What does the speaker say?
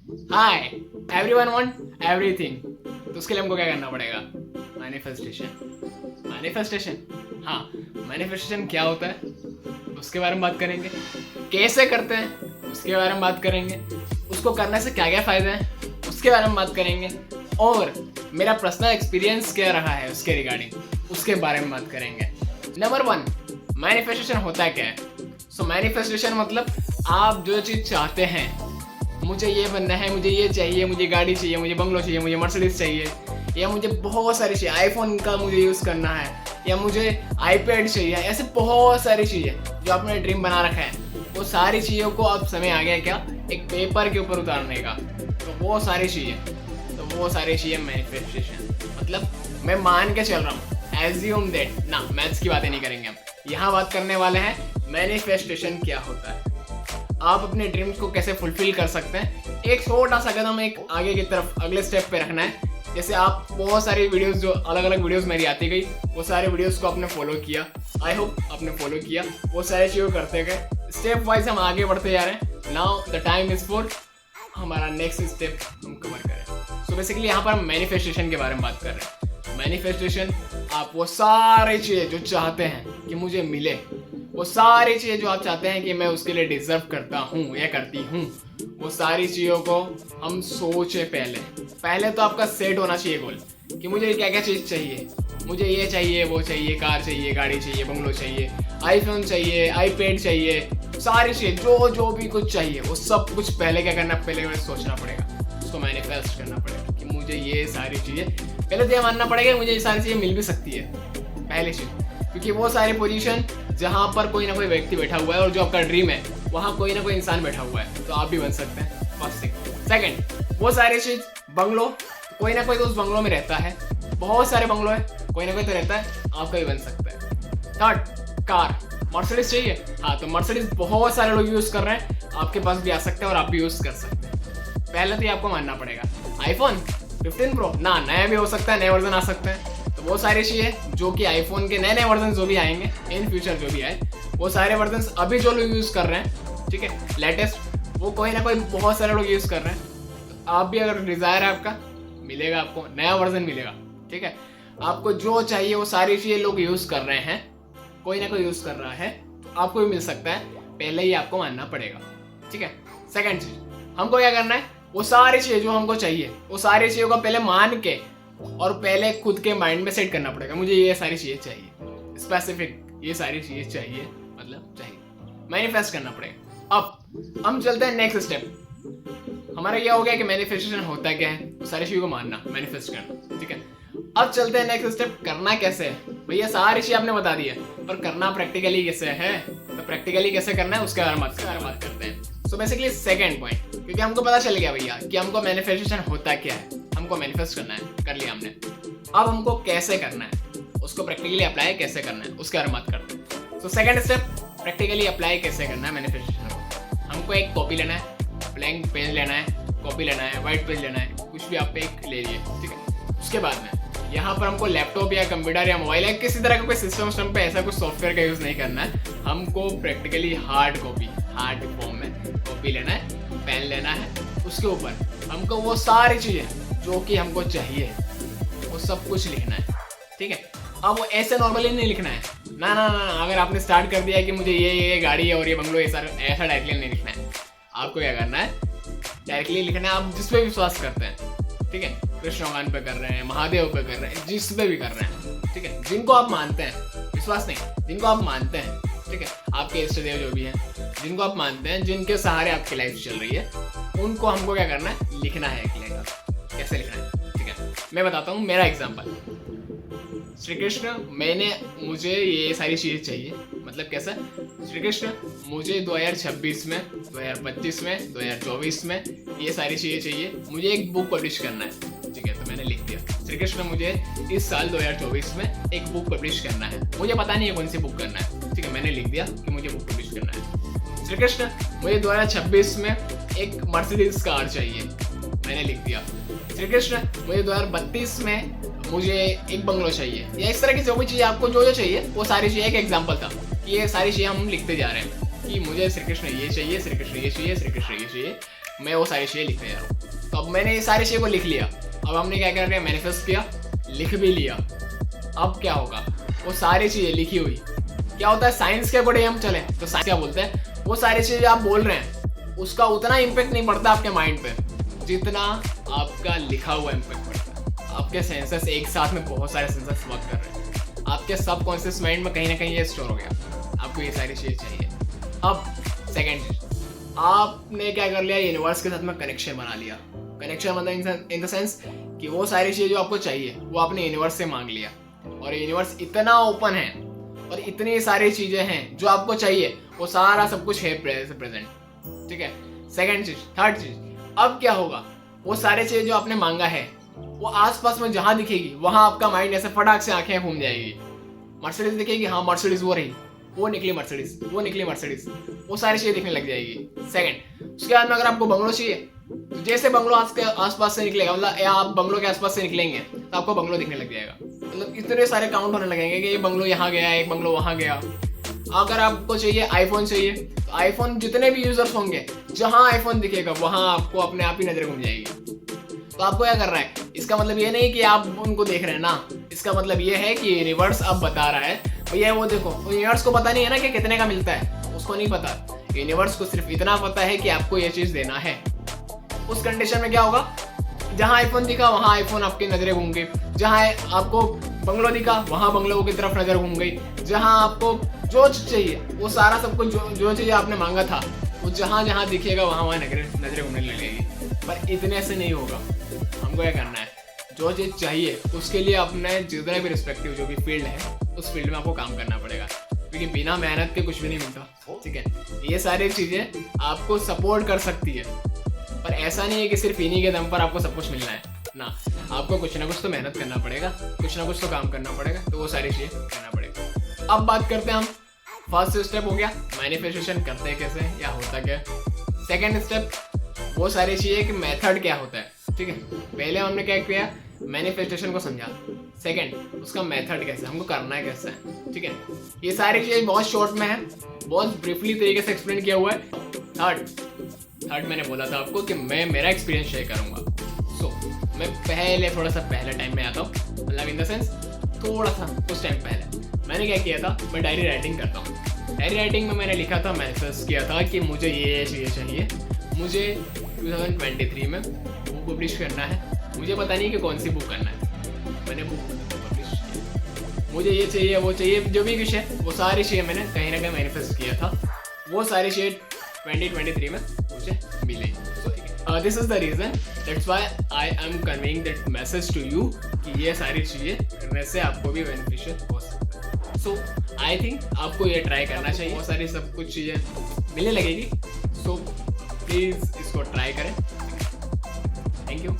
Hi everyone want everything, तो उसके लिए हमको क्या करना पड़ेगा? मैनिफेस्टेशन। मैनिफेस्टेशन, हाँ, मैनिफेस्टेशन क्या होता है उसके बारे में बात करेंगे, कैसे करते हैं उसके बारे में बात करेंगे, उसको करने से क्या क्या फ़ायदे हैं उसके बारे में बात करेंगे, और मेरा पर्सनल एक्सपीरियंस क्या रहा है उसके रिगार्डिंग उसके बारे में बात करेंगे। नंबर 1, मैनिफेस्टेशन होता क्या है? सो मैनिफेस्टेशन मतलब आप जो चीज़ चाहते हैं, मुझे ये बनना है, मुझे ये चाहिए, मुझे गाड़ी चाहिए, मुझे बंगलो चाहिए, मुझे मर्सिडीज चाहिए, या मुझे बहुत सारी चीज़ें, आईफोन का मुझे यूज़ करना है, या मुझे आईपैड चाहिए, ऐसे बहुत सारी चीज़ें जो आपने ड्रीम बना रखा है, वो सारी चीज़ों को अब समय आ गया क्या, एक पेपर के ऊपर उतारने का। तो वो सारी चीज़ें मैनिफेस्टेशन मतलब मैं मान के चल रहा हूँ, एज्यूम दैट ना, मैथ्स की बातें नहीं करेंगे हम, यहाँ बात करने वाले हैं मैनिफेस्टेशन क्या होता है, आप अपने ड्रीम्स को कैसे फुलफिल कर सकते हैं। एक छोटा सा कदम एक आगे की तरफ अगले स्टेप पे रखना है। जैसे आप बहुत सारी वीडियोस, जो अलग अलग वीडियोस मेरी आती गई, वो सारे वीडियोस को आपने फॉलो किया, आई होप आपने फॉलो किया, वो सारी चीज़ें करते गए, स्टेप वाइज हम आगे बढ़ते जा रहे हैं। Now the time is for हमारा नेक्स्ट स्टेप हम कवर करें। सो बेसिकली यहाँ पर हम मैनिफेस्टेशन के बारे में बात कर रहे हैं। मैनिफेस्टेशन, आप वो सारी चीज़ें जो चाहते हैं कि मुझे मिले, वो सारी चीज़ें जो आप चाहते हैं कि मैं उसके लिए डिजर्व करता हूँ या करती हूँ, वो सारी चीज़ों को हम सोचे पहले तो आपका सेट होना चाहिए गोल कि मुझे क्या क्या चीज़ चाहिए, मुझे ये चाहिए, वो चाहिए, कार चाहिए, गाड़ी चाहिए, बंगलो चाहिए, आईफोन चाहिए, आईपैड चाहिए, सारी चीज़ें जो भी कुछ चाहिए, वो सब कुछ पहले क्या करना, पहले सोचना पड़ेगा, उसको मैनिफेस्ट करना पड़ेगा कि मुझे ये सारी चीज़ें, पहले तो ये मानना पड़ेगा मुझे ये सारी चीज़ें मिल भी सकती है, पहली चीज़, क्योंकि वो सारी पोजीशन जहाँ पर कोई ना कोई व्यक्ति बैठा हुआ है और जो आपका ड्रीम है वहाँ कोई ना कोई इंसान बैठा हुआ है, तो आप भी बन सकते हैं। First thing. सेकंड, वो सारी चीज़, बंगलो, कोई ना कोई तो उस बंगलो में रहता है, बहुत सारे बंगलो है, कोई ना कोई तो रहता है, आपका भी बन सकता है। थर्ड, कार, मर्सिडीज चाहिए, हाँ तो मर्सिडीज बहुत सारे लोग यूज़ कर रहे हैं, आपके पास भी आ सकते हैं और आप भी यूज़ कर सकते हैं। पहले तो ये आपको मानना पड़ेगा। आईफोन 15 प्रो ना, नया भी हो सकता है, नए वर्जन आ सकते हैं, तो वो सारी चीज़ें जो कि आईफोन के नए नए वर्जन जो भी आएंगे इन फ्यूचर, जो भी आए, वो सारे वर्जन अभी जो लोग यूज़ कर रहे हैं, ठीक है, लेटेस्ट, वो कोई ना कोई बहुत सारे लोग यूज़ कर रहे हैं, तो आप भी अगर डिज़ायर है आपका, मिलेगा, आपको नया वर्जन मिलेगा, ठीक है। आपको जो चाहिए वो सारी चीज़ें लोग यूज़ कर रहे हैं, कोई ना कोई यूज़ कर रहा है, तो आपको भी मिल सकता है, पहले ही आपको मानना पड़ेगा, ठीक है। सेकेंड चीज़, हमको क्या करना है, वो सारी चीज़ें जो हमको चाहिए, वो सारी चीज़ों को पहले मान के और पहले खुद के माइंड में सेट करना पड़ेगा, मुझे ये सारी चीज़ें चाहिए, स्पेसिफिक ये सारी चीज़ें चाहिए, मतलब चाहिए, मैनिफेस्ट करना पड़ेगा। अब हम चलते हैं नेक्स्ट स्टेप। हमारा ये हो गया कि मैनिफेस्टेशन होता क्या है, वो सारी चीज़ों को मानना, मैनिफेस्ट करना, ठीक है। अब चलते हैं नेक्स्ट स्टेप, करना कैसे है। भैया सारी चीज़ आपने बता दी है, पर करना प्रैक्टिकली कैसे है, तो प्रैक्टिकली कैसे करना है उसके बारे में बात करते हैं। सो बेसिकली सेकंड पॉइंट, क्योंकि हमको पता चल गया भैया कि हमको मैनिफेस्टेशन होता क्या है, हमको मैनिफेस्ट करना है, कर लिया हमने। अब हमको कैसे करना है, उसको प्रैक्टिकली अप्लाई कैसे करना है उसके बारे में बात करते हैं। So second step, practically apply कैसे करना है मैनिफेस्टेशन को। हमको एक कॉपी लेना है, ब्लैंक पेज लेना है, कॉपी लेना है, वाइट पेज लेना है, कुछ भी आप एक ले लिए, ठीक है। उसके बाद में यहाँ पर हमको लैपटॉप या कंप्यूटर या मोबाइल या किसी तरह का कोई सिस्टम पे ऐसा कुछ सॉफ्टवेयर का यूज़ नहीं करना है, हमको practically hard copy, hard form में कॉपी लेना है, पेन लेना है, उसके ऊपर हमको वो सारी चीज़ें जो कि हमको चाहिए वो सब कुछ लिखना है, ठीक है। अब वो ऐसे नॉर्मली नहीं लिखना है, ना ना ना, अगर आपने स्टार्ट कर दिया कि मुझे ये गाड़ी है और ये बंगलो, ऐसा डायरेक्टली नहीं लिखना है। आपको क्या करना है, डायरेक्टली लिखना है, आप जिस पे विश्वास करते हैं, ठीक है, कृष्ण भगवान पे कर रहे हैं, महादेव पे कर रहे हैं, जिस पे भी कर रहे हैं, ठीक है, जिनको आप मानते हैं, विश्वास नहीं, जिनको आप मानते हैं, ठीक है, आपके इष्ट देव जो भी हैं, जिनको आप मानते हैं, जिनके सहारे आपकी लाइफ चल रही है, उनको हमको क्या करना है, लिखना है एक लेटर। कैसे लिखना है, ठीक है, मैं बताता हूँ मेरा एग्जाम्पल। श्री कृष्ण, मुझे ये सारी चीज़ें चाहिए, मतलब कैसा, श्री कृष्ण मुझे 2026 में, 2025 में, 2024 में ये सारी चीज़ें चाहिए, मुझे एक बुक पब्लिश करना है, ठीक है, तो मैंने लिख दिया, श्री कृष्ण मुझे इस साल 2024 में एक बुक पब्लिश करना है, मुझे पता नहीं है कौन सी बुक करना है, ठीक है, मैंने लिख दिया कि मुझे बुक पब्लिश करना है। श्री कृष्ण मुझे 2026 में एक मर्सिडीज कार चाहिए, मैंने लिख दिया। श्री कृष्ण मुझे 2032 में मुझे एक बंगलो चाहिए, या इस तरह की जो भी चीज़ें आपको जो चाहिए, वो सारी चीज़ें, एक एग्जाम्पल था कि ये सारी चीज़ें हम लिखते जा रहे हैं कि मुझे श्री कृष्ण ये चाहिए, श्री कृष्ण ये चाहिए, श्री कृष्ण ये चाहिए, मैं वो सारी चीज़ें लिखने जा रहा हूँ। तो अब मैंने ये सारी चीज़ों को लिख लिया, अब हमने क्या कर रहे हैं, मैनिफेस्ट किया, लिख भी लिया। अब क्या होगा, वो सारी चीज़ें लिखी हुई, क्या होता है साइंस के अकॉर्डिंग हम चले तो साइंस क्या बोलते हैं, वो सारी चीज़ें आप बोल रहे हैं उसका उतना इम्पेक्ट नहीं पड़ता आपके माइंड पे जितना आपका लिखा हुआ इम्पेक्ट पड़ता है। आपके सेंसर्स एक साथ में बहुत सारे सेंसर्स वर्क कर रहे हैं, आपके सबकॉन्शियस माइंड में कहीं ना कहीं ये स्टोर हो गया, आपको ये सारी चीज़ें चाहिए। अब सेकेंड चीज, आपने क्या कर लिया, यूनिवर्स के साथ में कनेक्शन बना लिया। कनेक्शन मतलब इन द सेंस कि वो सारी चीज़ें जो आपको चाहिए वो आपने यूनिवर्स से मांग लिया, और यूनिवर्स इतना ओपन है और इतनी सारी चीज़ें हैं जो आपको चाहिए, वो सारा सब कुछ है प्रेजेंट, ठीक है। सेकेंड चीज, थर्ड चीज, अब क्या होगा, वो सारे चीज़ें जो आपने मांगा है वो आसपास में जहाँ दिखेगी वहाँ आपका माइंड ऐसे फटाक से आंखें घूम जाएगी। मर्सिडीज दिखेगी, हाँ मर्सिडीज वो रही, वो निकली मर्सिडीज, वो निकली मर्सिडीज, वो सारी चीज़ें दिखने लग जाएगी। सेकंड, उसके बाद में अगर आपको बंगलो चाहिए तो जैसे बंगलो आपके आसपास से निकलेगा, मतलब या आप बंगलो के आसपास से निकलेंगे तो आपको बंगलो दिखने लग जाएगा। मतलब इतने सारे काउंट होने लगेंगे कि ये बंगलो यहाँ गया, एक बंगलो वहाँ गया। अगर आपको चाहिए आईफोन चाहिए तो आईफोन जितने भी यूजर्स होंगे जहाँ आईफोन दिखेगा वहाँ आपको अपने आप ही नजर घूम जाएगी। तो आपको क्या करना है, इसका मतलब ये नहीं कि आप उनको देख रहे हैं ना, इसका मतलब ये है कि यूनिवर्स अब बता रहा है भैया वो देखो। यूनिवर्स को पता नहीं है ना कि कितने का मिलता है, उसको नहीं पता। यूनिवर्स को सिर्फ इतना पता है कि आपको ये चीज़ देना है। उस कंडीशन में क्या होगा, जहाँ आईफोन दिखा वहाँ आईफोन आपकी नजरें घूम गई, जहाँ आपको बंगलो दिखा वहाँ बंगलो की तरफ नजर घूम गई, जहाँ आपको जो चाहिए वो सारा सब कुछ जो चीज़ आपने मांगा था वो जहाँ जहाँ दिखेगा वहाँ वहाँ नजरें घूमने लगेगी। पर इतने से नहीं होगा, हमको क्या करना है, जो चीज़ चाहिए उसके लिए अपने जितना भी रिस्पेक्टिव जो भी फील्ड है उस फील्ड में आपको काम करना पड़ेगा, क्योंकि बिना मेहनत के कुछ भी नहीं मिलता, ठीक है। ये सारी चीज़ें आपको सपोर्ट कर सकती है, पर ऐसा नहीं है कि सिर्फ इन्हीं के दम पर आपको सब कुछ मिलना है ना, आपको कुछ ना कुछ तो मेहनत करना पड़ेगा, कुछ ना कुछ तो काम करना पड़ेगा, तो वो सारी चीज़ें करना पड़ेगा। अब बात करते हैं हम, फर्स्ट स्टेप हो गया मैनिफेस्टेशन करते हैं कैसे या होता क्या। सेकेंड स्टेप, वो सारी चीज़ें कि मेथड क्या होता है, ठीक है। पहले हमने क्या किया, मैनिफेस्टेशन को समझा। सेकंड, उसका मेथड कैसे, हमको करना है कैसे, ठीक है। ये सारी चीज़ें बहुत शॉर्ट में है, बहुत ब्रीफली तरीके से एक्सप्लेन किया हुआ है। थर्ड मैंने बोला था आपको कि मैं मेरा एक्सपीरियंस शेयर करूँगा। मैं थोड़ा सा पहले टाइम में आता हूँ, मतलब इन द सेंस थोड़ा सा कुछ टाइम पहले मैंने क्या किया था, मैं डायरी राइटिंग करता हूँ। डायरी राइटिंग में मैंने लिखा था, मैनिफेस्ट किया था कि मुझे ये चाहिए, मुझे 2023 में बुक पब्लिश करना है, मुझे पता नहीं कि कौन सी बुक करना है, मैंने बुक पब्लिश किया, मुझे ये चाहिए वो चाहिए, जो भी विषय वो सारी चीज़ें मैंने कहीं ना कहीं मैनिफेस्ट किया था, वो सारी चीज़ें 2023 में मुझे मिली। So this is the reason, that's why I am conveying that message to you कि ये सारी चीज़ें करने से आपको भी बेनिफिशियल हो सकता है। सो आई थिंक आपको ये ट्राई करना चाहिए, बहुत सारी सब कुछ चीज़ें मिलने लगेगी। सो प्लीज़ इसको ट्राई करें। Thank you.